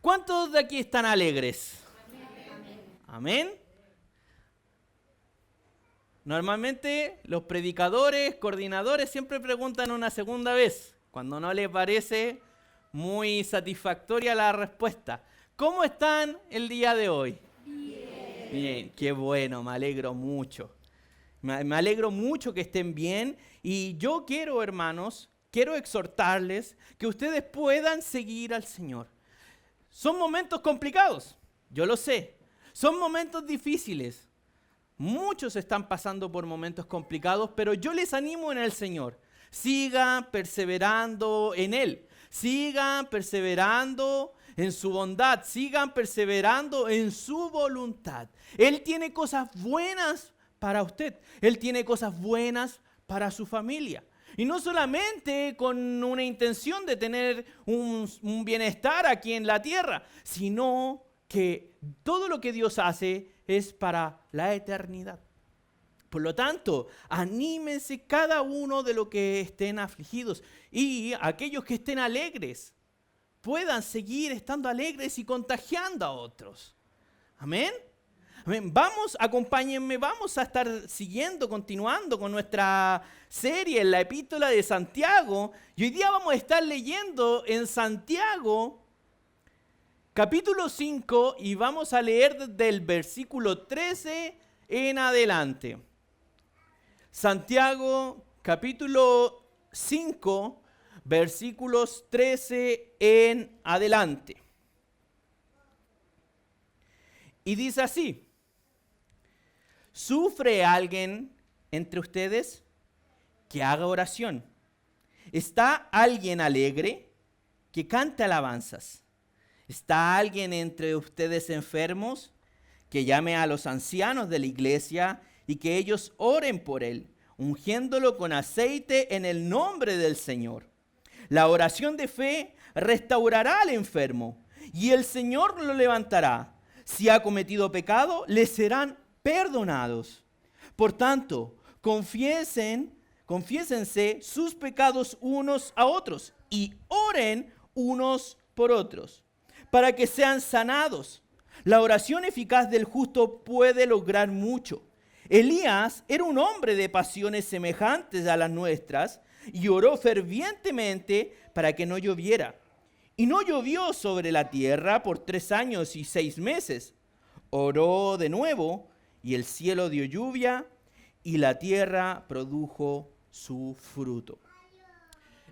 ¿Cuántos de aquí están alegres? Amén. Normalmente los predicadores, coordinadores siempre preguntan una segunda vez, cuando no les parece muy satisfactoria la respuesta. ¿Cómo están el día de hoy? Bien. Bien, qué bueno, me alegro mucho. Me alegro mucho que estén bien y yo quiero, hermanos, quiero exhortarles que ustedes puedan seguir al Señor. Son momentos complicados, yo lo sé. Son momentos difíciles. Muchos están pasando por momentos complicados, pero yo les animo en el Señor. Sigan perseverando en Él. Sigan perseverando en su bondad. Sigan perseverando en su voluntad. Él tiene cosas buenas para usted. Él tiene cosas buenas para su familia. Y no solamente con una intención de tener un bienestar aquí en la tierra, sino que todo lo que Dios hace es para la eternidad. Por lo tanto, anímense cada uno de los que estén afligidos y aquellos que estén alegres puedan seguir estando alegres y contagiando a otros. Amén. Amén. Acompáñenme, vamos a estar continuando con nuestra serie en la Epístola de Santiago. Y hoy día vamos a estar leyendo en Santiago capítulo 5 y vamos a leer desde el versículo 13 en adelante. Santiago capítulo 5, versículos 13 en adelante. Y dice así: ¿sufre alguien entre ustedes? Que haga oración. ¿Está alguien alegre? Que cante alabanzas. ¿Está alguien entre ustedes enfermos? Que llame a los ancianos de la iglesia y que ellos oren por él, ungiéndolo con aceite en el nombre del Señor. La oración de fe restaurará al enfermo y el Señor lo levantará. Si ha cometido pecado, le serán perdonados. Por tanto, confiésense sus pecados unos a otros y oren unos por otros, para que sean sanados. La oración eficaz del justo puede lograr mucho. Elías era un hombre de pasiones semejantes a las nuestras y oró fervientemente para que no lloviera. Y no llovió sobre la tierra por 3 años y 6 meses. Oró de nuevo y el cielo dio lluvia y la tierra produjo su fruto.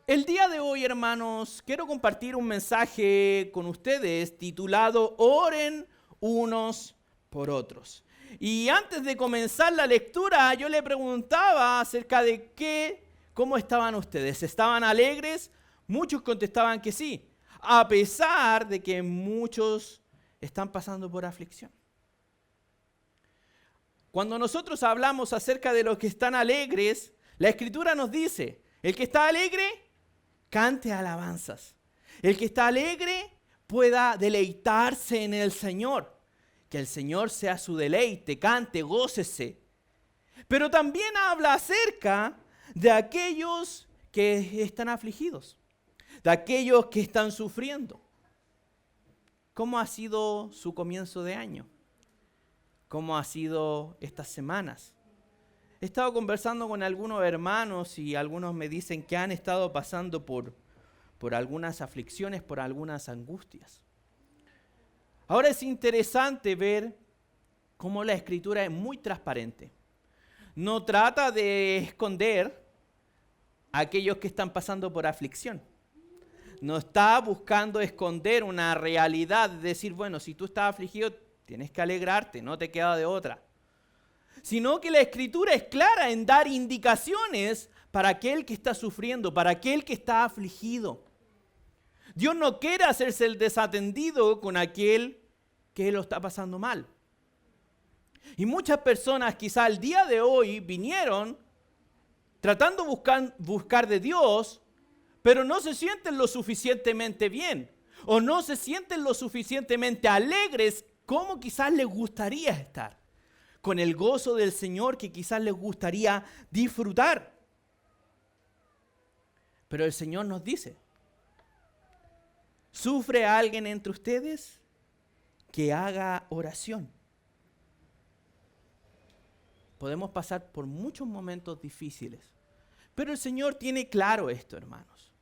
El día de hoy, hermanos, quiero compartir un mensaje con ustedes titulado Oren unos por otros. Y antes de comenzar la lectura, yo le preguntaba acerca de cómo estaban ustedes. ¿Estaban alegres? Muchos contestaban que sí, a pesar de que muchos están pasando por aflicción. Cuando nosotros hablamos acerca de los que están alegres, la Escritura nos dice, el que está alegre, cante alabanzas. El que está alegre pueda deleitarse en el Señor. Que el Señor sea su deleite, cante, gócese. Pero también habla acerca de aquellos que están afligidos, de aquellos que están sufriendo. ¿Cómo ha sido su comienzo de año? ¿Cómo ha sido estas semanas? He estado conversando con algunos hermanos y algunos me dicen que han estado pasando por algunas aflicciones, por algunas angustias. Ahora es interesante ver cómo la Escritura es muy transparente. No trata de esconder a aquellos que están pasando por aflicción. No está buscando esconder una realidad, de decir, bueno, si tú estás afligido, tienes que alegrarte, no te queda de otra. Sino que la Escritura es clara en dar indicaciones para aquel que está sufriendo, para aquel que está afligido. Dios no quiere hacerse el desatendido con aquel que lo está pasando mal. Y muchas personas quizá el día de hoy vinieron tratando de buscar de Dios, pero no se sienten lo suficientemente bien o no se sienten lo suficientemente alegres como quizás les gustaría estar, con el gozo del Señor que quizás les gustaría disfrutar. Pero el Señor nos dice, ¿Sufre alguien entre ustedes? Que haga oración. Podemos pasar por muchos momentos difíciles, pero el Señor tiene claro esto, hermanos.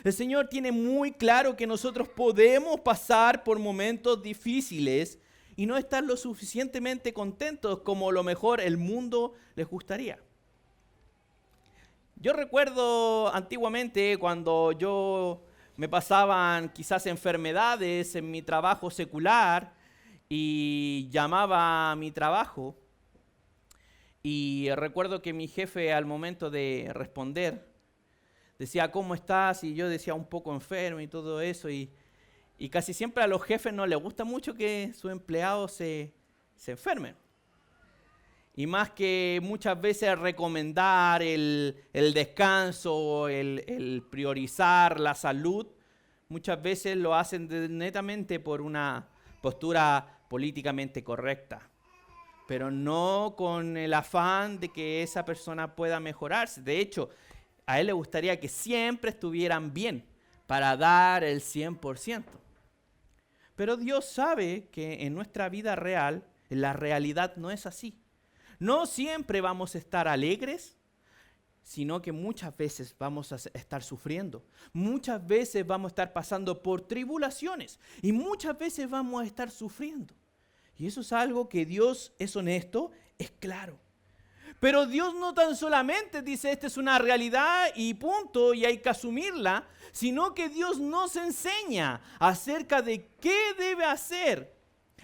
El Señor tiene muy claro que nosotros podemos pasar por momentos difíciles y no estar lo suficientemente contentos como a lo mejor el mundo les gustaría. Yo recuerdo antiguamente cuando yo me pasaban quizás enfermedades en mi trabajo secular y llamaba a mi trabajo, y recuerdo que mi jefe al momento de responder decía, ¿cómo estás? Y yo decía un poco enfermo y todo eso, y casi siempre a los jefes no les gusta mucho que sus empleados se enfermen. Y más que muchas veces recomendar el descanso, el priorizar la salud, muchas veces lo hacen netamente por una postura políticamente correcta, pero no con el afán de que esa persona pueda mejorarse. De hecho, a él le gustaría que siempre estuvieran bien para dar el 100%. Pero Dios sabe que en nuestra vida real, en la realidad no es así. No siempre vamos a estar alegres, sino que muchas veces vamos a estar sufriendo. Muchas veces vamos a estar pasando por tribulaciones y muchas veces vamos a estar sufriendo. Y eso es algo que Dios es honesto, es claro. Pero Dios no tan solamente dice esta es una realidad y punto y hay que asumirla, sino que Dios nos enseña acerca de qué debe hacer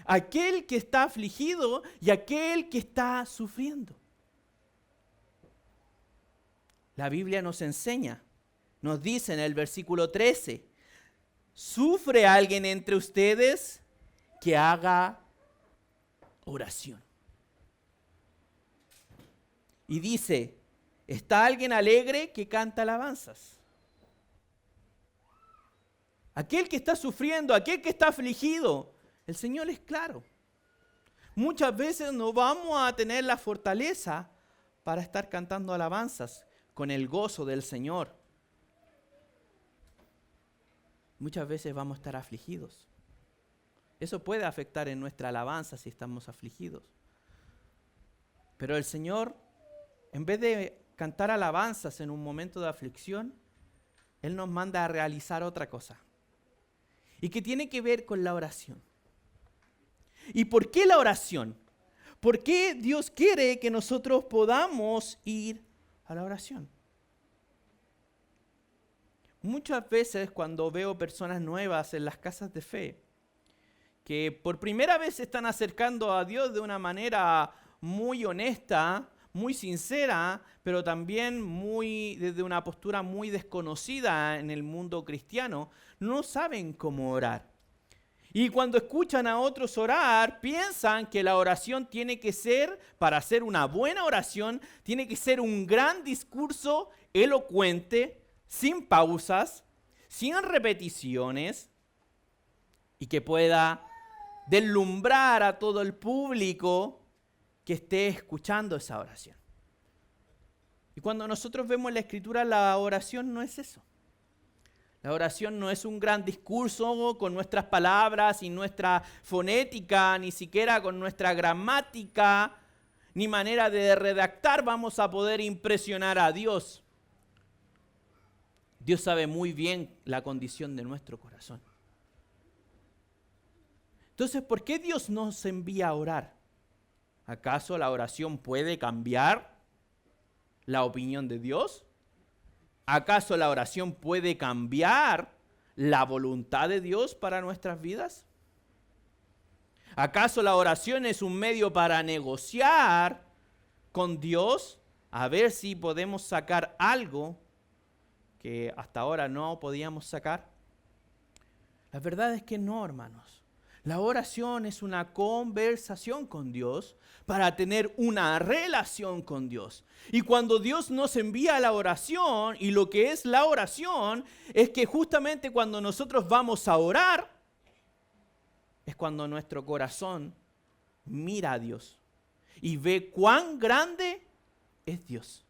aquel que está afligido y aquel que está sufriendo. La Biblia nos enseña, nos dice en el versículo 13, ¿sufre alguien entre ustedes? Que haga oración. Y dice, ¿está alguien alegre? Que canta alabanzas. Aquel que está sufriendo, aquel que está afligido, el Señor es claro. Muchas veces no vamos a tener la fortaleza para estar cantando alabanzas con el gozo del Señor. Muchas veces vamos a estar afligidos. Eso puede afectar en nuestra alabanza si estamos afligidos. Pero el Señor, en vez de cantar alabanzas en un momento de aflicción, Él nos manda a realizar otra cosa. Y que tiene que ver con la oración. ¿Y por qué la oración? ¿Por qué Dios quiere que nosotros podamos ir a la oración? Muchas veces cuando veo personas nuevas en las casas de fe, que por primera vez se están acercando a Dios de una manera muy honesta, muy sincera, pero también desde una postura muy desconocida en el mundo cristiano, no saben cómo orar. Y cuando escuchan a otros orar, piensan que la oración tiene que ser, para hacer una buena oración, tiene que ser un gran discurso elocuente, sin pausas, sin repeticiones, y que pueda deslumbrar a todo el público que esté escuchando esa oración. Y cuando nosotros vemos en la Escritura, la oración no es eso. La oración no es un gran discurso con nuestras palabras y nuestra fonética, ni siquiera con nuestra gramática, ni manera de redactar vamos a poder impresionar a Dios. Dios sabe muy bien la condición de nuestro corazón. Entonces, ¿por qué Dios nos envía a orar? ¿Acaso la oración puede cambiar la opinión de Dios? ¿Acaso la oración puede cambiar la voluntad de Dios para nuestras vidas? ¿Acaso la oración es un medio para negociar con Dios a ver si podemos sacar algo que hasta ahora no podíamos sacar? La verdad es que no, hermanos. La oración es una conversación con Dios para tener una relación con Dios. Y cuando Dios nos envía la oración, y lo que es la oración, es que justamente cuando nosotros vamos a orar, es cuando nuestro corazón mira a Dios y ve cuán grande es Dios.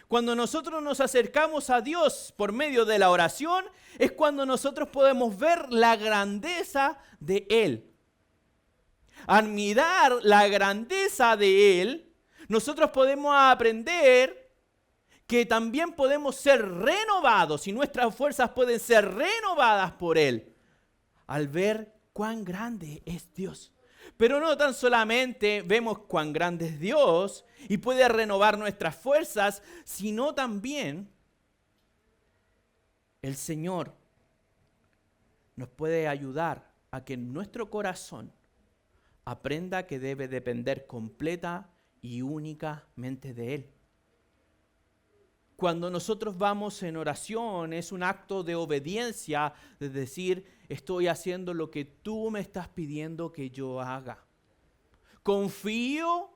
Cuando nosotros nos acercamos a Dios por medio de la oración, es cuando nosotros podemos ver la grandeza de Él. Al mirar la grandeza de Él, nosotros podemos aprender que también podemos ser renovados y nuestras fuerzas pueden ser renovadas por Él al ver cuán grande es Dios. Pero no tan solamente vemos cuán grande es Dios y puede renovar nuestras fuerzas, sino también el Señor nos puede ayudar a que nuestro corazón aprenda que debe depender completa y únicamente de Él. Cuando nosotros vamos en oración es un acto de obediencia, de decir, estoy haciendo lo que tú me estás pidiendo que yo haga. Confío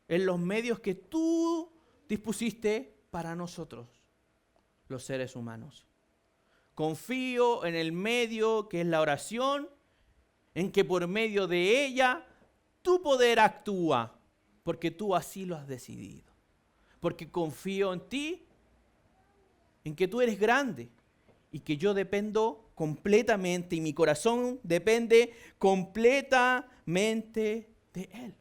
en los medios que tú dispusiste para nosotros, los seres humanos. Confío en el medio que es la oración, en que por medio de ella tu poder actúa, porque tú así lo has decidido. Porque confío en ti, en que tú eres grande y que yo dependo completamente y mi corazón depende completamente de Él.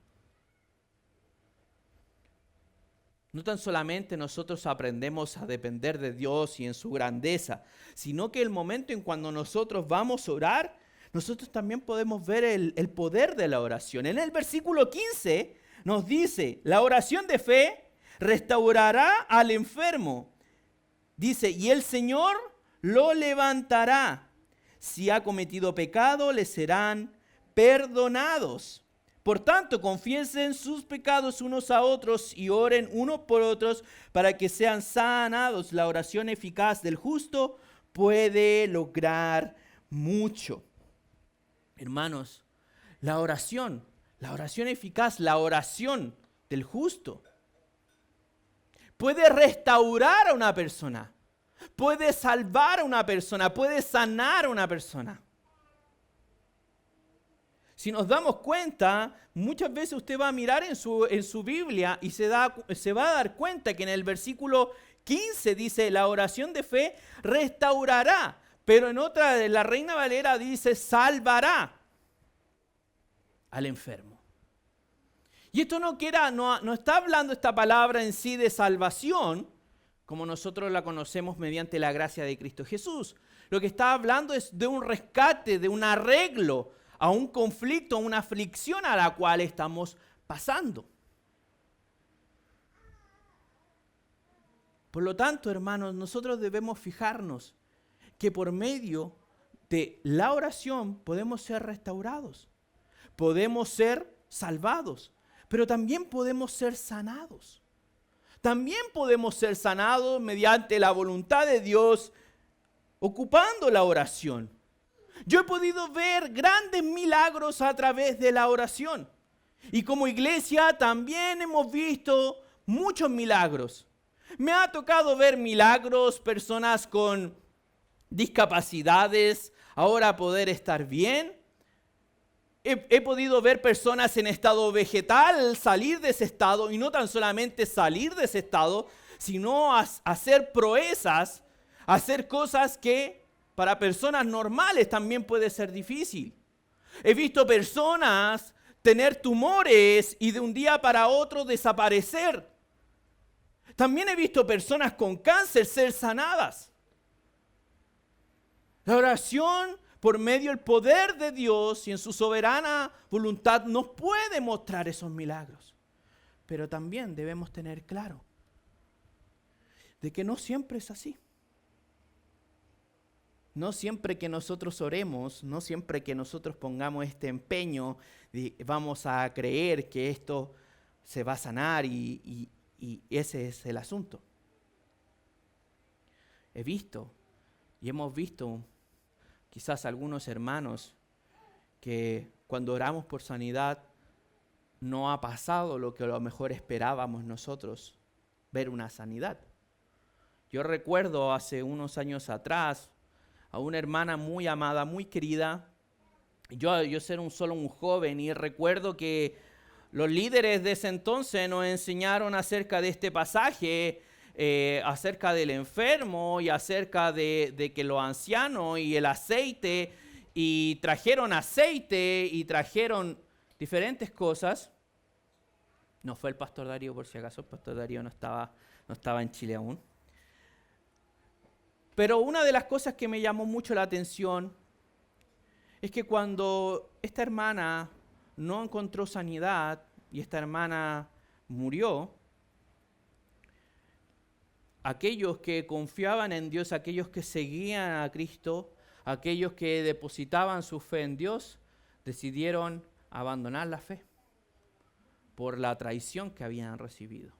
No tan solamente nosotros aprendemos a depender de Dios y en su grandeza, sino que el momento en cuando nosotros vamos a orar, nosotros también podemos ver el poder de la oración. En el versículo 15 nos dice, la oración de fe restaurará al enfermo. Dice, y el Señor lo levantará. Si ha cometido pecado, le serán perdonados. Por tanto, confiesen sus pecados unos a otros y oren unos por otros para que sean sanados. La oración eficaz del justo puede lograr mucho. Hermanos, la oración eficaz, la oración del justo puede restaurar a una persona, puede salvar a una persona, puede sanar a una persona. Si nos damos cuenta, muchas veces usted va a mirar en su Biblia y se va a dar cuenta que en el versículo 15 dice, la oración de fe restaurará, pero en otra, de la Reina Valera dice, salvará al enfermo. Y esto no está hablando esta palabra en sí de salvación, como nosotros la conocemos mediante la gracia de Cristo Jesús. Lo que está hablando es de un rescate, de un arreglo a un conflicto, a una aflicción a la cual estamos pasando. Por lo tanto, hermanos, nosotros debemos fijarnos que por medio de la oración podemos ser restaurados, podemos ser salvados, pero también podemos ser sanados. También podemos ser sanados mediante la voluntad de Dios, ocupando la oración. Yo he podido ver grandes milagros a través de la oración. Y como iglesia también hemos visto muchos milagros. Me ha tocado ver milagros, personas con discapacidades, ahora poder estar bien. He podido ver personas en estado vegetal salir de ese estado, y no tan solamente salir de ese estado, sino hacer proezas, hacer cosas que para personas normales también puede ser difícil. He visto personas tener tumores y de un día para otro desaparecer. También he visto personas con cáncer ser sanadas. La oración, por medio del poder de Dios y en su soberana voluntad, nos puede mostrar esos milagros. Pero también debemos tener claro de que no siempre es así. No siempre que nosotros oremos, no siempre que nosotros pongamos este empeño, vamos a creer que esto se va a sanar y ese es el asunto. He visto y hemos visto quizás algunos hermanos que cuando oramos por sanidad no ha pasado lo que a lo mejor esperábamos nosotros, ver una sanidad. Yo recuerdo hace unos años atrás a una hermana muy amada, muy querida. Yo ser solo un joven, y recuerdo que Los líderes de ese entonces nos enseñaron acerca de este pasaje, acerca del enfermo y acerca de que los ancianos y el aceite, y trajeron aceite y trajeron diferentes cosas. No fue el pastor Darío, por si acaso, el pastor Darío no estaba en Chile aún. Pero una de las cosas que me llamó mucho la atención es que cuando esta hermana no encontró sanidad y esta hermana murió, aquellos que confiaban en Dios, aquellos que seguían a Cristo, aquellos que depositaban su fe en Dios, decidieron abandonar la fe por la traición que habían recibido.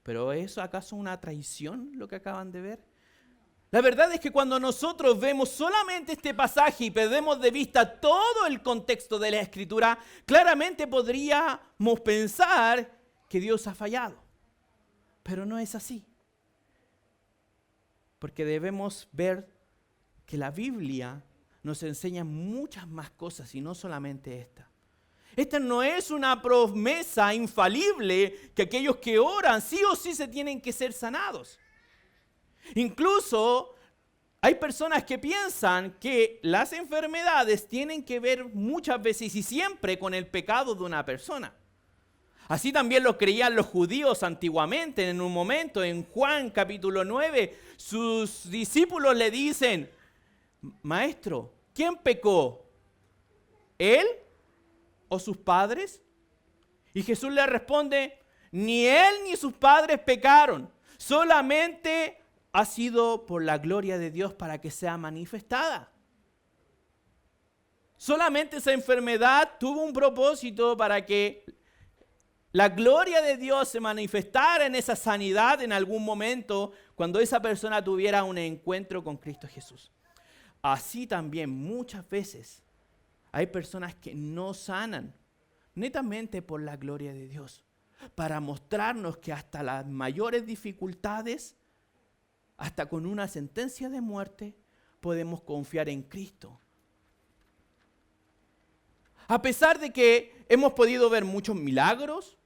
¿Pero es acaso una traición lo que acaban de ver? La verdad es que cuando nosotros vemos solamente este pasaje y perdemos de vista todo el contexto de la Escritura, claramente podríamos pensar que Dios ha fallado. Pero no es así. Porque debemos ver que la Biblia nos enseña muchas más cosas y no solamente esta. Esta no es una promesa infalible que aquellos que oran sí o sí se tienen que ser sanados. Incluso hay personas que piensan que las enfermedades tienen que ver muchas veces y siempre con el pecado de una persona. Así también lo creían los judíos antiguamente. En un momento, en Juan capítulo 9, sus discípulos le dicen: Maestro, ¿quién pecó? ¿Él o sus padres? Y Jesús le responde: ni él ni sus padres pecaron, solamente ha sido por la gloria de Dios para que sea manifestada. Solamente esa enfermedad tuvo un propósito para que la gloria de Dios se manifestara en esa sanidad en algún momento cuando esa persona tuviera un encuentro con Cristo Jesús. Así también muchas veces hay personas que no sanan netamente por la gloria de Dios, para mostrarnos que hasta las mayores dificultades, hasta con una sentencia de muerte, podemos confiar en Cristo. A pesar de que hemos podido ver muchos milagros,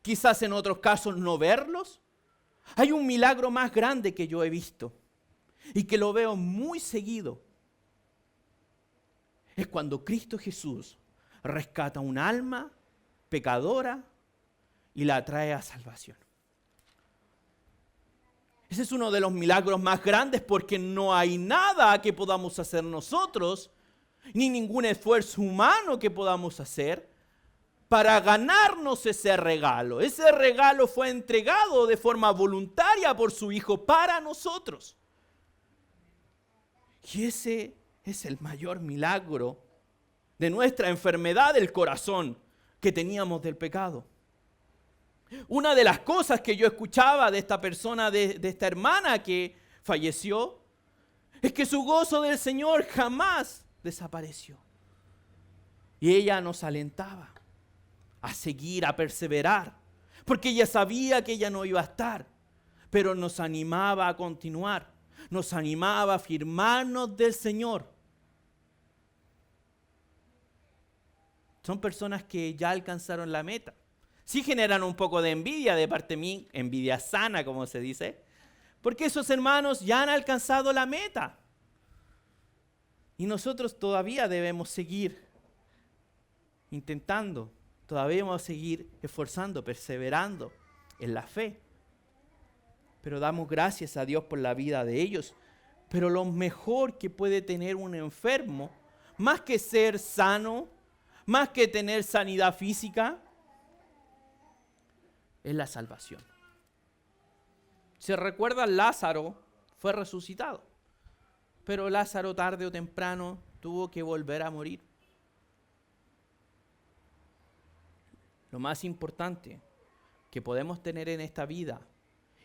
quizás en otros casos no verlos, hay un milagro más grande que yo he visto y que lo veo muy seguido. Es cuando Cristo Jesús rescata un alma pecadora y la trae a salvación. Ese es uno de los milagros más grandes porque no hay nada que podamos hacer nosotros, ni ningún esfuerzo humano que podamos hacer para ganarnos ese regalo. Ese regalo fue entregado de forma voluntaria por su Hijo para nosotros. Y ese es el mayor milagro de nuestra enfermedad del corazón que teníamos del pecado. Una de las cosas que yo escuchaba de esta persona, de esta hermana que falleció, es que su gozo del Señor jamás desapareció. Y ella nos alentaba a seguir, a perseverar, porque ella sabía que ella no iba a estar, pero nos animaba a continuar, nos animaba a afirmarnos del Señor. Son personas que ya alcanzaron la meta. Sí generan un poco de envidia de parte mía, envidia sana, como se dice, porque esos hermanos ya han alcanzado la meta. Y nosotros todavía debemos seguir intentando, todavía debemos seguir esforzando, perseverando en la fe. Pero damos gracias a Dios por la vida de ellos. Pero lo mejor que puede tener un enfermo, más que ser sano, más que tener sanidad física, es la salvación. Se recuerda, Lázaro fue resucitado, pero Lázaro tarde o temprano tuvo que volver a morir. Lo más importante que podemos tener en esta vida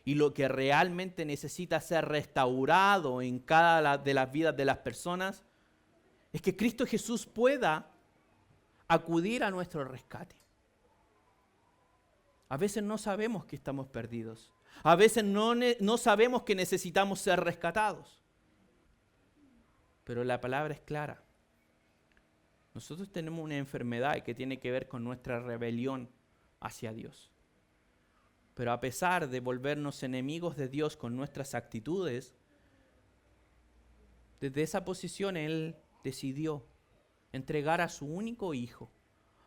y lo que realmente necesita ser restaurado en cada de las vidas de las personas es que Cristo Jesús pueda acudir a nuestro rescate. A veces no sabemos que estamos perdidos. A veces no sabemos que necesitamos ser rescatados. Pero la palabra es clara. Nosotros tenemos una enfermedad que tiene que ver con nuestra rebelión hacia Dios. Pero a pesar de volvernos enemigos de Dios con nuestras actitudes, desde esa posición Él decidió entregar a su único Hijo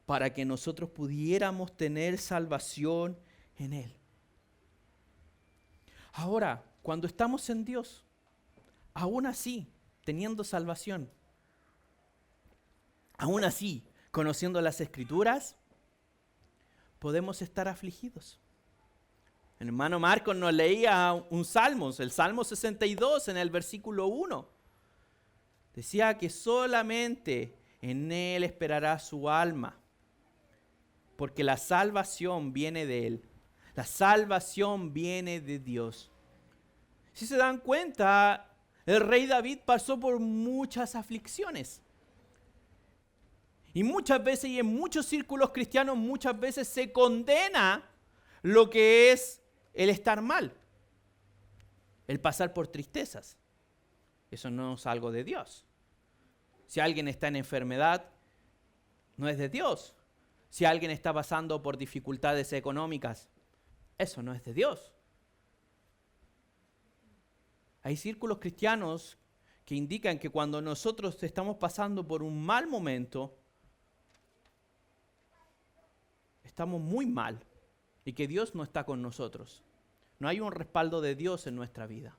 para que nosotros pudiéramos tener salvación en Él. Ahora, cuando estamos en Dios, aún así, teniendo salvación, aún así, conociendo las Escrituras, podemos estar afligidos. El hermano Marcos nos leía un salmo, el Salmo 62 en el versículo 1. Decía que solamente en Él esperará su alma, porque la salvación viene de Él. La salvación viene de Dios. Si se dan cuenta, el rey David pasó por muchas aflicciones. Y muchas veces, y en muchos círculos cristianos, muchas veces se condena lo que es el estar mal, el pasar por tristezas. Eso no es algo de Dios. Si alguien está en enfermedad, no es de Dios. Si alguien está pasando por dificultades económicas, eso no es de Dios. Hay círculos cristianos que indican que cuando nosotros estamos pasando por un mal momento, estamos muy mal y que Dios no está con nosotros. No hay un respaldo de Dios en nuestra vida.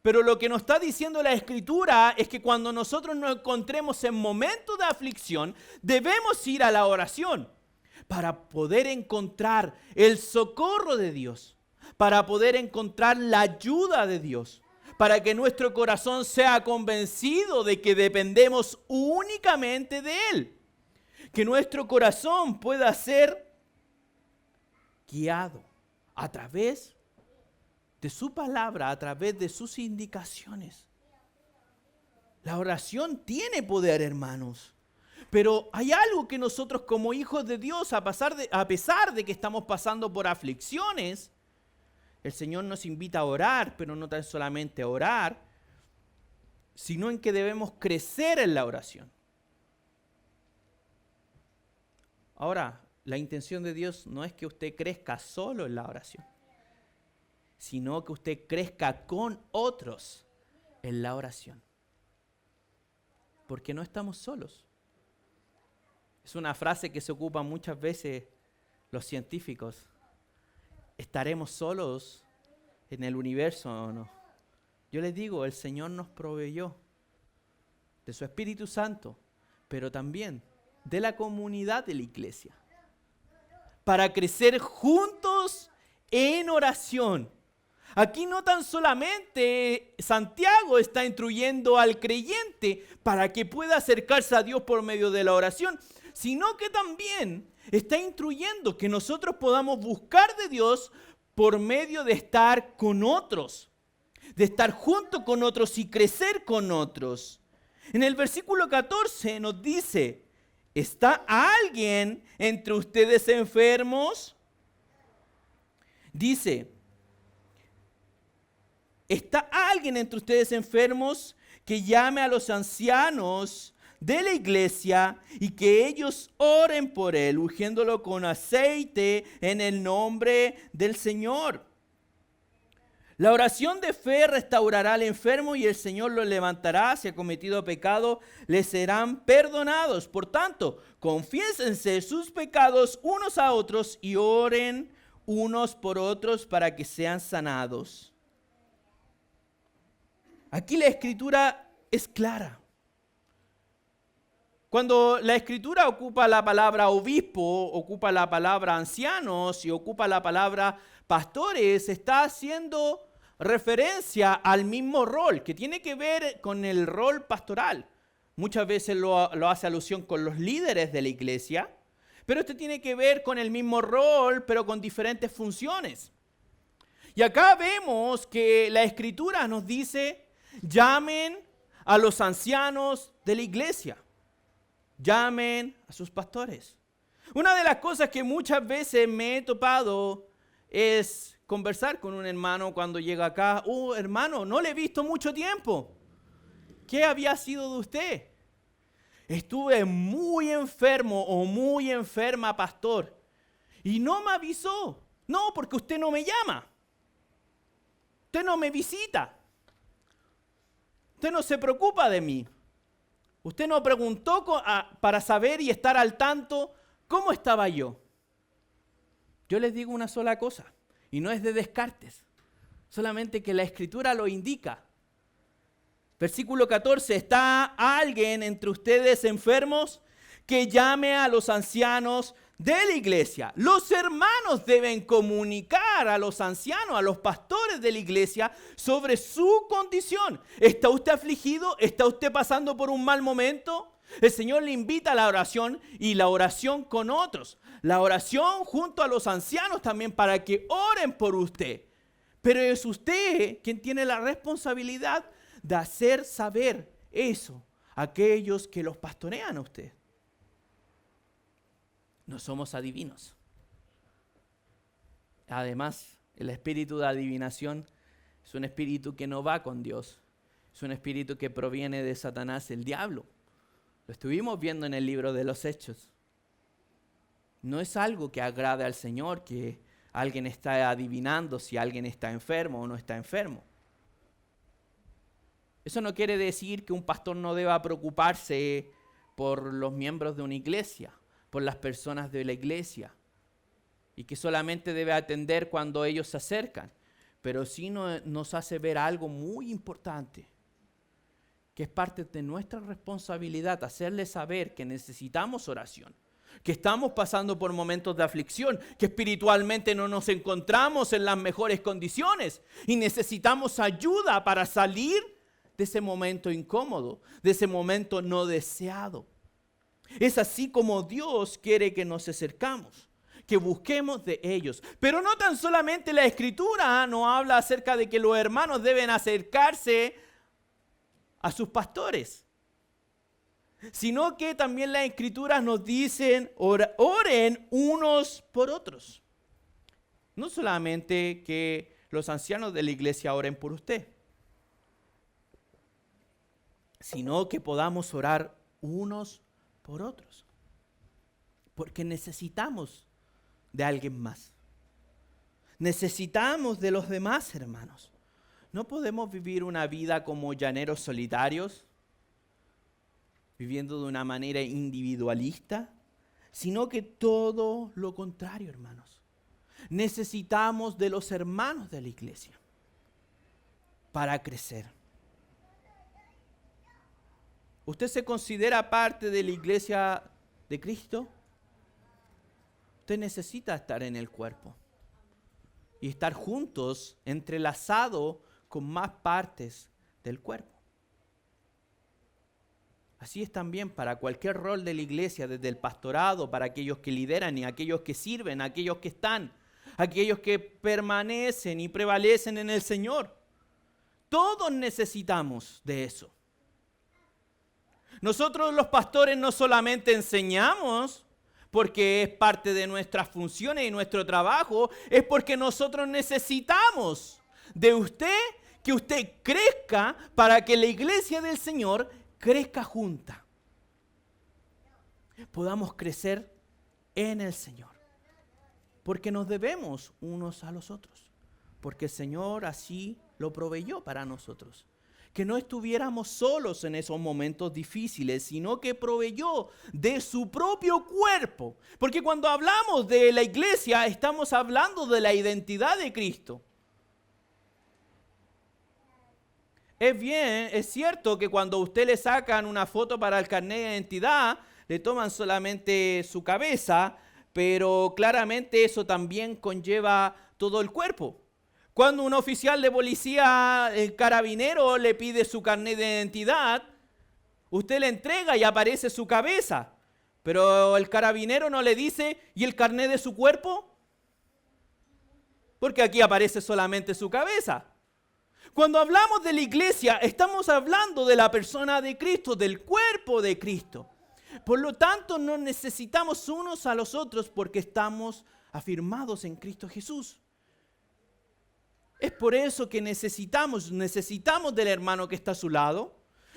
Pero lo que nos está diciendo la Escritura es que cuando nosotros nos encontremos en momentos de aflicción, debemos ir a la oración para poder encontrar el socorro de Dios, para poder encontrar la ayuda de Dios, para que nuestro corazón sea convencido de que dependemos únicamente de Él. Que nuestro corazón pueda ser guiado a través de su palabra, a través de sus indicaciones. La oración tiene poder, hermanos. Pero hay algo que nosotros como hijos de Dios, a pesar de que estamos pasando por aflicciones, el Señor nos invita a orar, pero no tan solamente a orar, sino en que debemos crecer en la oración. Ahora, la intención de Dios no es que usted crezca solo en la oración, sino que usted crezca con otros en la oración. Porque no estamos solos. Es una frase que se ocupa muchas veces los científicos. ¿Estaremos solos en el universo o no? Yo les digo, el Señor nos proveyó de su Espíritu Santo, pero también de la comunidad de la iglesia, para crecer juntos en oración. Aquí no tan solamente Santiago está instruyendo al creyente para que pueda acercarse a Dios por medio de la oración, sino que también está instruyendo que nosotros podamos buscar de Dios por medio de estar con otros, de estar junto con otros y crecer con otros. En el versículo 14 nos dice: ¿está alguien entre ustedes enfermos? Dice: ¿está alguien entre ustedes enfermos? Que llame a los ancianos de la iglesia y que ellos oren por él, ungiéndolo con aceite en el nombre del Señor. La oración de fe restaurará al enfermo y el Señor lo levantará. Si ha cometido pecado, le serán perdonados. Por tanto, confiésense sus pecados unos a otros y oren unos por otros para que sean sanados. Aquí la Escritura es clara. Cuando la Escritura ocupa la palabra obispo, ocupa la palabra ancianos y ocupa la palabra pastores, está haciendo referencia al mismo rol, que tiene que ver con el rol pastoral. Muchas veces lo hace alusión con los líderes de la iglesia, pero este tiene que ver con el mismo rol, pero con diferentes funciones. Y acá vemos que la Escritura nos dice: llamen a los ancianos de la iglesia. Llamen a sus pastores. Una de las cosas que muchas veces me he topado es conversar con un hermano cuando llega acá. Hermano, no le he visto mucho tiempo. ¿Qué había sido de usted? estuve muy enfermo o muy enferma, pastor, y no me avisó. No, porque usted no me llama. Usted no me visita. Usted no se preocupa de mí. Usted no preguntó para saber y estar al tanto cómo estaba yo. Yo les digo una sola cosa, y no es de descartes, solamente que la Escritura lo indica. Versículo 14, ¿está alguien entre ustedes enfermos? Que llame a los ancianos de la iglesia. Los hermanos deben comunicar a los ancianos, a los pastores de la iglesia sobre su condición. ¿Está usted afligido? ¿Está usted pasando por un mal momento? El Señor le invita a la oración y la oración con otros. La oración junto a los ancianos también para que oren por usted. Pero es usted quien tiene la responsabilidad de hacer saber eso a aquellos que los pastorean a usted. No somos adivinos. Además, el espíritu de adivinación es un espíritu que no va con Dios. Es un espíritu que proviene de Satanás, el diablo. Lo estuvimos viendo en el libro de los Hechos. No es algo que agrade al Señor, que alguien está adivinando si alguien está enfermo o no está enfermo. Eso no quiere decir que un pastor no deba preocuparse por los miembros de una iglesia, por las personas de la iglesia, y que solamente debe atender cuando ellos se acercan. Pero sí nos hace ver algo muy importante, que es parte de nuestra responsabilidad, hacerles saber que necesitamos oración, que estamos pasando por momentos de aflicción, que espiritualmente no nos encontramos en las mejores condiciones y necesitamos ayuda para salir de ese momento incómodo, de ese momento no deseado. Es así como Dios quiere que nos acercamos, que busquemos de ellos. Pero no tan solamente la Escritura nos habla acerca de que los hermanos deben acercarse a sus pastores, sino que también las Escrituras nos dicen, oren unos por otros. No solamente que los ancianos de la iglesia oren por usted, sino que podamos orar unos por otros. Porque necesitamos de alguien más. Necesitamos de los demás hermanos. No podemos vivir una vida como llaneros solitarios, viviendo de una manera individualista, sino que todo lo contrario, hermanos. Necesitamos de los hermanos de la iglesia para crecer. ¿Usted se considera parte de la iglesia de Cristo? Usted necesita estar en el cuerpo y estar juntos, entrelazados con más partes del cuerpo. Así es también para cualquier rol de la iglesia, desde el pastorado, para aquellos que lideran y aquellos que sirven, aquellos que están, aquellos que permanecen y prevalecen en el Señor. Todos necesitamos de eso. Nosotros los pastores no solamente enseñamos porque es parte de nuestras funciones y nuestro trabajo, es porque nosotros necesitamos de usted que usted crezca para que la iglesia del Señor crezca junta. Podamos crecer en el Señor. Porque nos debemos unos a los otros. Porque el Señor así lo proveyó para nosotros. Que no estuviéramos solos en esos momentos difíciles, sino que proveyó de su propio cuerpo. Porque cuando hablamos de la iglesia, estamos hablando de la identidad de Cristo. Es cierto que cuando a usted le sacan una foto para el carnet de identidad, le toman solamente su cabeza, pero claramente eso también conlleva todo el cuerpo. Cuando un oficial de policía, el carabinero, le pide su carnet de identidad, usted le entrega y aparece su cabeza, pero el carabinero no le dice, ¿y el carnet de su cuerpo? Porque aquí aparece solamente su cabeza. Cuando hablamos de la iglesia, estamos hablando de la persona de Cristo, del cuerpo de Cristo. Por lo tanto, nos necesitamos unos a los otros porque estamos afirmados en Cristo Jesús. Es por eso que necesitamos del hermano que está a su lado.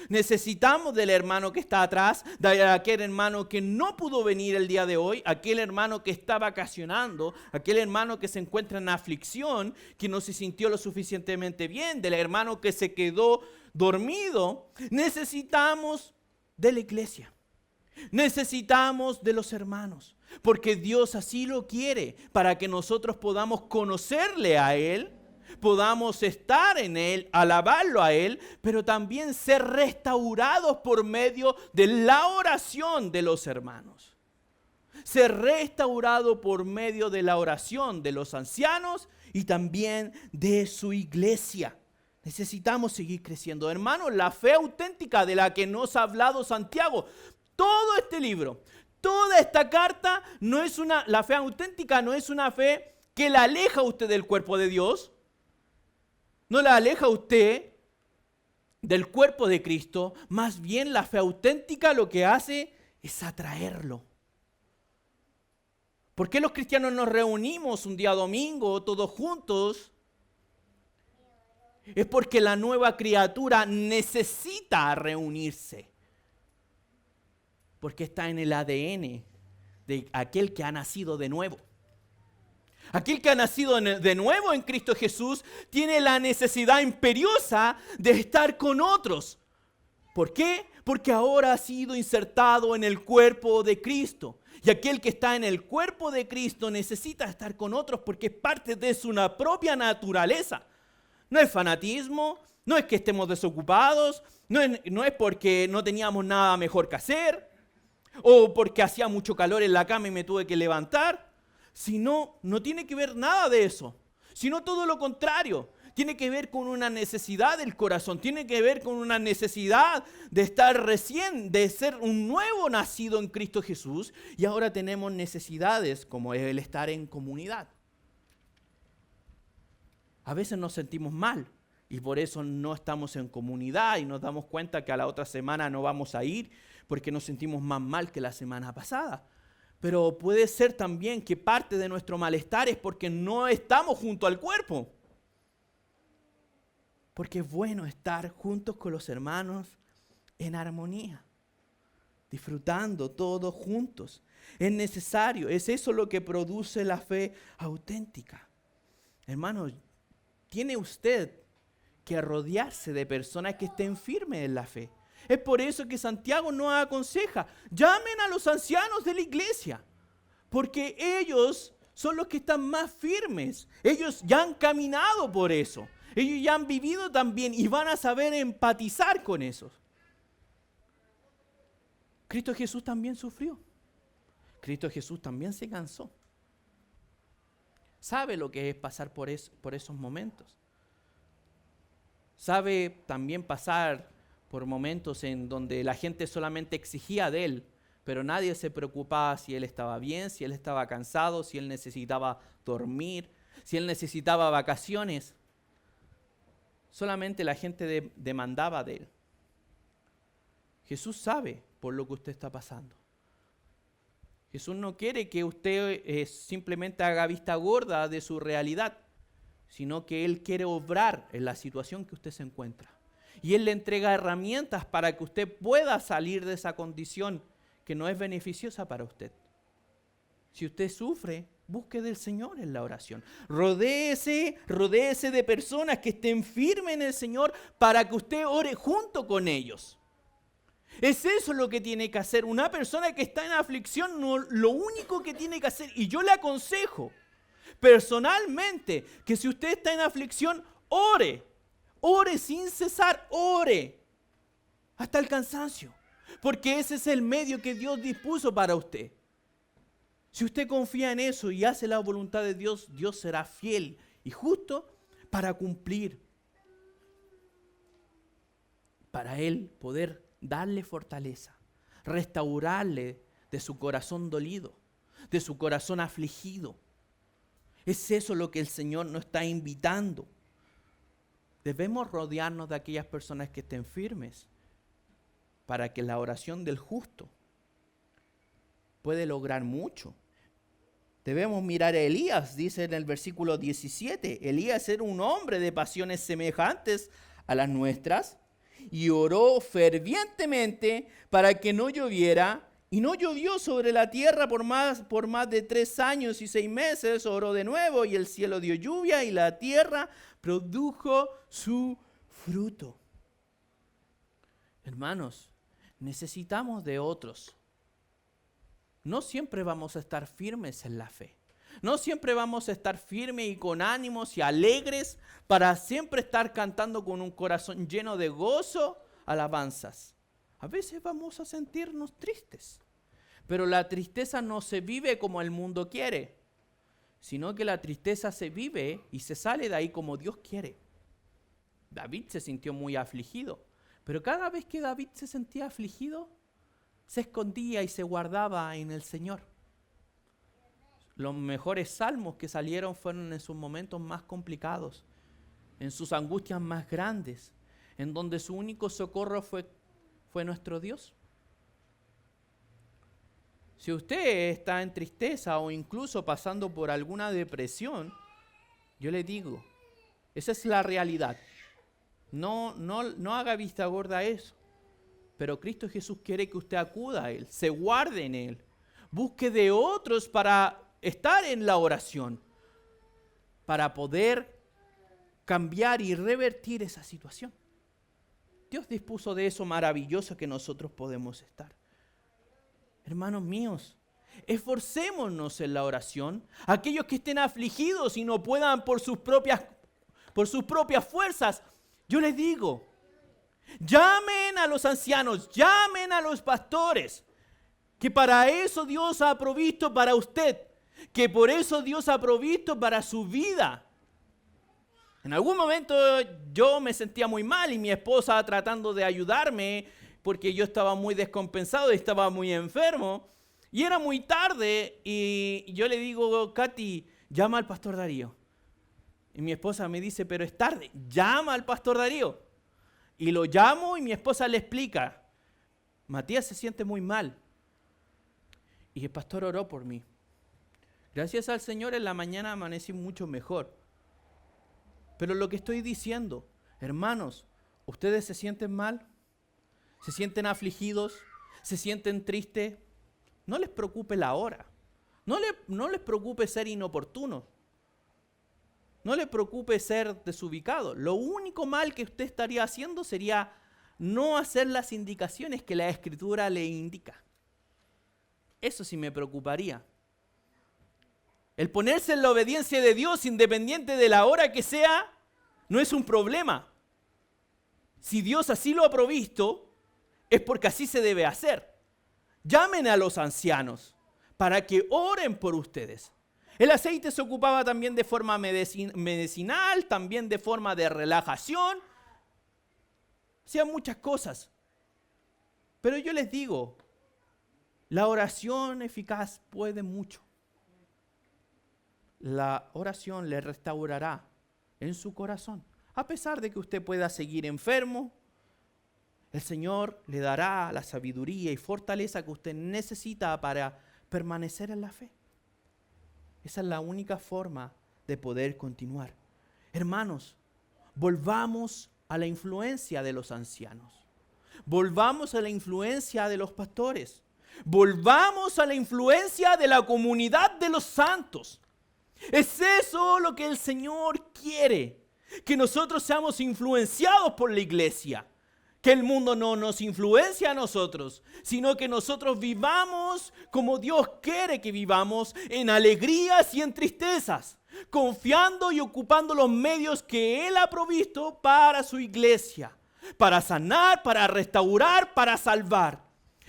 Necesitamos del hermano que está atrás, de aquel hermano que no pudo venir el día de hoy, aquel hermano que está vacacionando, aquel hermano que se encuentra en aflicción, que no se sintió lo suficientemente bien, del hermano que se quedó dormido. Necesitamos de la iglesia. Necesitamos de los hermanos, porque Dios así lo quiere, para que nosotros podamos conocerle a Él, podamos estar en Él, alabarlo a Él, pero también ser restaurados por medio de la oración de los hermanos. Ser restaurado por medio de la oración de los ancianos y también de su iglesia. Necesitamos seguir creciendo. Hermanos, la fe auténtica de la que nos ha hablado Santiago, todo este libro, toda esta carta, la fe auténtica no es una fe que la aleja a usted del cuerpo de Dios, no la aleja a usted del cuerpo de Cristo, más bien la fe auténtica lo que hace es atraerlo. ¿Por qué los cristianos nos reunimos un día domingo todos juntos? Es porque la nueva criatura necesita reunirse. Porque está en el ADN de aquel que ha nacido de nuevo. Aquel que ha nacido de nuevo en Cristo Jesús tiene la necesidad imperiosa de estar con otros. ¿Por qué? Porque ahora ha sido insertado en el cuerpo de Cristo. Y aquel que está en el cuerpo de Cristo necesita estar con otros porque es parte de su propia naturaleza. No es fanatismo, no es que estemos desocupados, no es porque no teníamos nada mejor que hacer, o porque hacía mucho calor en la cama y me tuve que levantar. Sino, no tiene que ver nada de eso, sino todo lo contrario. Tiene que ver con una necesidad del corazón, tiene que ver con una necesidad de estar recién, de ser un nuevo nacido en Cristo Jesús. Y ahora tenemos necesidades como el estar en comunidad. A veces nos sentimos mal y por eso no estamos en comunidad y nos damos cuenta que a la otra semana no vamos a ir porque nos sentimos más mal que la semana pasada. Pero puede ser también que parte de nuestro malestar es porque no estamos junto al cuerpo. Porque es bueno estar juntos con los hermanos en armonía, disfrutando todos juntos. Es necesario, es eso lo que produce la fe auténtica. Hermanos, tiene usted que rodearse de personas que estén firmes en la fe. Es por eso que Santiago nos aconseja, llamen a los ancianos de la iglesia, porque ellos son los que están más firmes. Ellos ya han caminado por eso. Ellos ya han vivido también y van a saber empatizar con eso. Cristo Jesús también sufrió. Cristo Jesús también se cansó. Sabe lo que es pasar por esos momentos. Sabe también pasar por momentos en donde la gente solamente exigía de él, pero nadie se preocupaba si él estaba bien, si él estaba cansado, si él necesitaba dormir, si él necesitaba vacaciones. Solamente la gente demandaba de él. Jesús sabe por lo que usted está pasando. Jesús no quiere que usted simplemente haga vista gorda de su realidad, sino que Él quiere obrar en la situación que usted se encuentra. Y Él le entrega herramientas para que usted pueda salir de esa condición que no es beneficiosa para usted. Si usted sufre, busque del Señor en la oración. Rodéese de personas que estén firmes en el Señor para que usted ore junto con ellos. Es eso lo que tiene que hacer una persona que está en aflicción. No, lo único que tiene que hacer, y yo le aconsejo personalmente que si usted está en aflicción, ore sin cesar, ore hasta el cansancio, porque ese es el medio que Dios dispuso para usted. Si usted confía en eso y hace la voluntad de Dios, Dios será fiel y justo para cumplir, para Él poder darle fortaleza, restaurarle de su corazón dolido, de su corazón afligido. Es eso lo que el Señor nos está invitando. Debemos rodearnos de aquellas personas que estén firmes para que la oración del justo puede lograr mucho. Debemos mirar a Elías, dice en el versículo 17. Elías era un hombre de pasiones semejantes a las nuestras y oró fervientemente para que no lloviera. Y no llovió sobre la tierra por más de 3 años y 6 meses. Oró de nuevo y el cielo dio lluvia y la tierra produjo su fruto. Hermanos, necesitamos de otros. No siempre vamos a estar firmes en la fe. No siempre vamos a estar firmes y con ánimos y alegres para siempre estar cantando con un corazón lleno de gozo, alabanzas. A veces vamos a sentirnos tristes. Pero la tristeza no se vive como el mundo quiere, sino que la tristeza se vive y se sale de ahí como Dios quiere. David se sintió muy afligido, pero cada vez que David se sentía afligido, se escondía y se guardaba en el Señor. Los mejores salmos que salieron fueron en sus momentos más complicados, en sus angustias más grandes, en donde su único socorro fue nuestro Dios. Si usted está en tristeza o incluso pasando por alguna depresión, yo le digo, esa es la realidad. No haga vista gorda a eso. Pero Cristo Jesús quiere que usted acuda a Él, se guarde en Él, busque de otros para estar en la oración, para poder cambiar y revertir esa situación. Dios dispuso de eso maravilloso que nosotros podemos estar. Hermanos míos, esforcémonos en la oración. Aquellos que estén afligidos y no puedan por sus propias fuerzas, yo les digo, llamen a los ancianos, llamen a los pastores, que para eso Dios ha provisto para usted, que por eso Dios ha provisto para su vida. En algún momento yo me sentía muy mal y mi esposa tratando de ayudarme, porque yo estaba muy descompensado y estaba muy enfermo. Y era muy tarde y yo le digo, Katy, llama al pastor Darío. Y mi esposa me dice, pero es tarde, llama al pastor Darío. Y lo llamo y mi esposa le explica, Matías se siente muy mal. Y el pastor oró por mí. Gracias al Señor en la mañana amanecí mucho mejor. Pero lo que estoy diciendo, hermanos, ¿ustedes se sienten mal? ¿Se sienten afligidos? ¿Se sienten tristes? No les preocupe la hora. No les preocupe ser inoportunos. No les preocupe ser desubicados. Lo único mal que usted estaría haciendo sería no hacer las indicaciones que la Escritura le indica. Eso sí me preocuparía. El ponerse en la obediencia de Dios, independiente de la hora que sea, no es un problema. Si Dios así lo ha provisto, es porque así se debe hacer. Llamen a los ancianos para que oren por ustedes. El aceite se ocupaba también de forma medicinal, también de forma de relajación. Hacían muchas cosas. Pero yo les digo, la oración eficaz puede mucho. La oración le restaurará en su corazón. A pesar de que usted pueda seguir enfermo, el Señor le dará la sabiduría y fortaleza que usted necesita para permanecer en la fe. Esa es la única forma de poder continuar. Hermanos, volvamos a la influencia de los ancianos. Volvamos a la influencia de los pastores. Volvamos a la influencia de la comunidad de los santos. Es eso lo que el Señor quiere, que nosotros seamos influenciados por la iglesia, que el mundo no nos influencie a nosotros, sino que nosotros vivamos como Dios quiere que vivamos, en alegrías y en tristezas, confiando y ocupando los medios que Él ha provisto para su iglesia, para sanar, para restaurar, para salvar,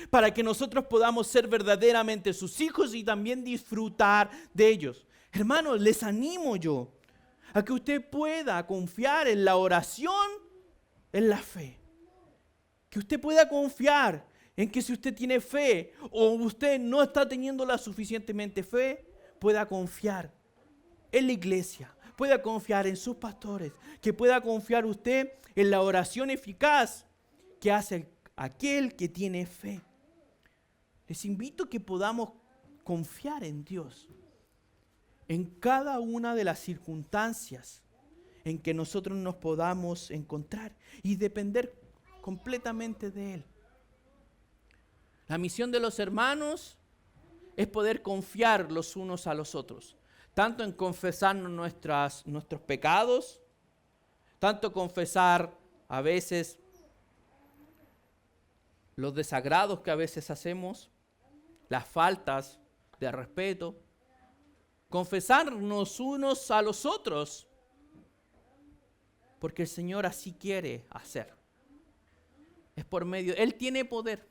para que nosotros podamos ser verdaderamente sus hijos y también disfrutar de ellos. Hermanos, les animo yo a que usted pueda confiar en la oración, en la fe. Que usted pueda confiar en que si usted tiene fe o usted no está teniendo la suficientemente fe, pueda confiar en la iglesia, pueda confiar en sus pastores, que pueda confiar usted en la oración eficaz que hace aquel que tiene fe. Les invito a que podamos confiar en Dios en cada una de las circunstancias en que nosotros nos podamos encontrar y depender completamente de Él. La misión de los hermanos es poder confiar los unos a los otros, tanto en confesarnos nuestros pecados, tanto confesar a veces los desagrados que a veces hacemos, las faltas de respeto, confesarnos unos a los otros, porque el Señor así quiere hacer. Es por medio, Él tiene poder.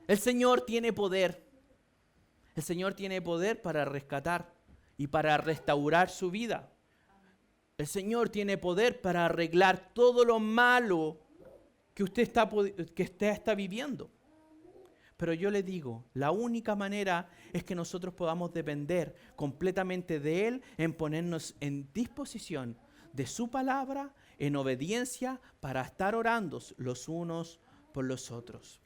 El Señor tiene poder. El Señor tiene poder para rescatar y para restaurar su vida. El Señor tiene poder para arreglar todo lo malo que usted está viviendo. Pero yo le digo, la única manera es que nosotros podamos depender completamente de Él, en ponernos en disposición de su palabra, en obediencia, para estar orando los unos por los otros.